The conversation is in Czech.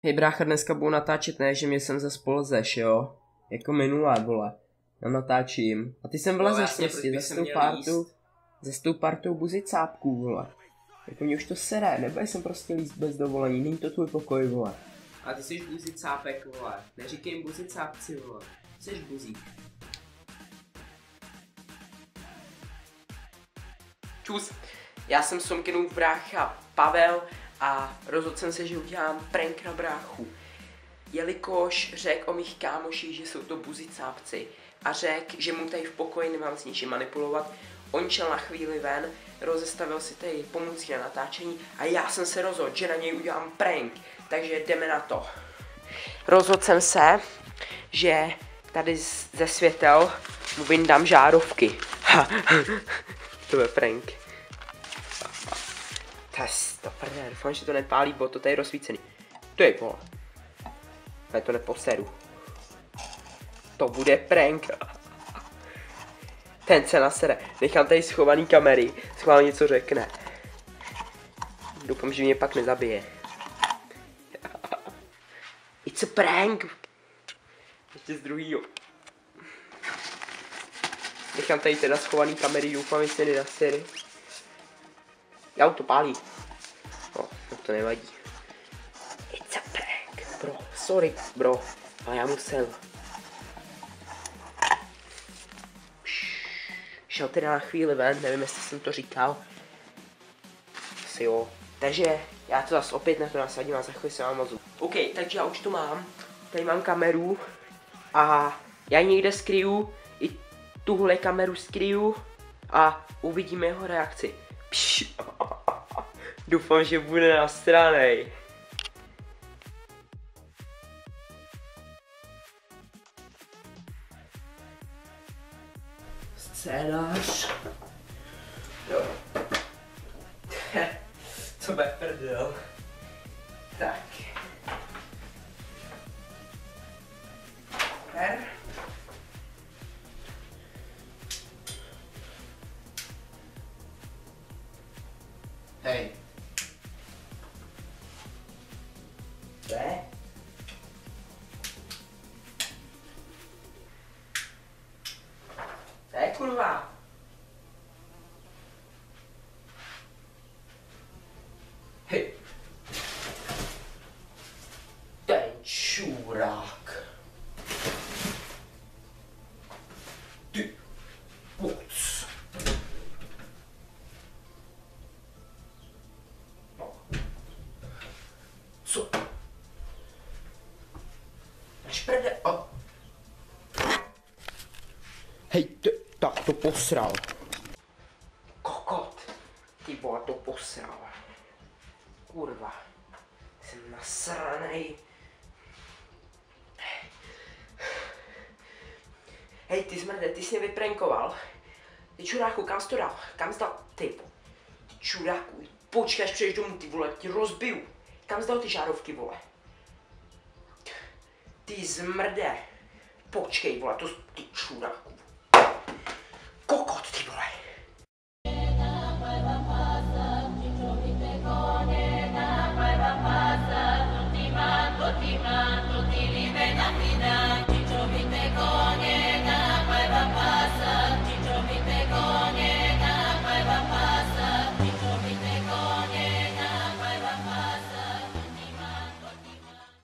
Hej brácha, dneska budu natáčet, ne, že mě sem zase polezeš, jo? Jako minulé, vole. Já natáčím. A ty sem vlezeš prostě za tou partou buzicápků, vole. Jako mě už to sere, nebudeš sem prostě líst bez dovolení, není to tvůj pokoj, vole. A ty jsi buzicápek, vole. Neříkej jim buzicápci, vole. Jsi buzík. Čus, já jsem Somkinův brácha Pavel a rozhodl jsem se, že udělám prank na bráchu. Jelikož řekl o mých kámoších, že jsou to buzicápci a řekl, že mu tady v pokoji nemám s ničím manipulovat, on šel na chvíli ven, rozestavil si tady pomůcky na natáčení a já jsem se rozhodl, že na něj udělám prank, takže jdeme na to. Rozhodl jsem se, že tady ze světel mu vyndám žárovky. To je prank. To prdele, doufám, že to nepálí, bo to tady je rozsvícený. To je vole. Ale to neposeru. To bude prank. Ten se nasere. Nechám tady schovaný kamery. Schválně něco řekne. Doufám, že mě pak nezabije. It's a prank. Ještě z druhýho. Nechám tady teda schovaný kamery, doufám, že se nenasere. Já to pálí. No to nevadí. It's a prank, bro. Sorry, bro. Ale já musel. Šel teda na chvíli ven, nevím, jestli jsem to říkal. Asi jo. Takže já to zase opět na to nasadím a za chvíli se vám ozvu. OK, takže já už to mám. Tady mám kameru. A já někde skryju. I tuhle kameru skryju. A uvidíme jeho reakci. Doufám, že bude nasranej. Scénář. Jo. Co bude prdel. Tak. Hej. Co je? Co je, kurva? Hej. Ten čurák. Ty. Puc. Co? Šprde, o. Hej, tak to posral. Kokot. Ty vole, to posral. Kurva. Jsem nasranej. Hej, ty zmrde, ty jsi mě vyprankoval. Ty čuráku, kam jsi to dal? Kam jsi dal? Ty čuráku, počkej, až přijdeš domů, ty vole, ti rozbiju. Kam jsi dal ty žárovky, vole? Ty zmrde. Počkej, vole, to ty čuráku. Kokot, ty vole. Tutti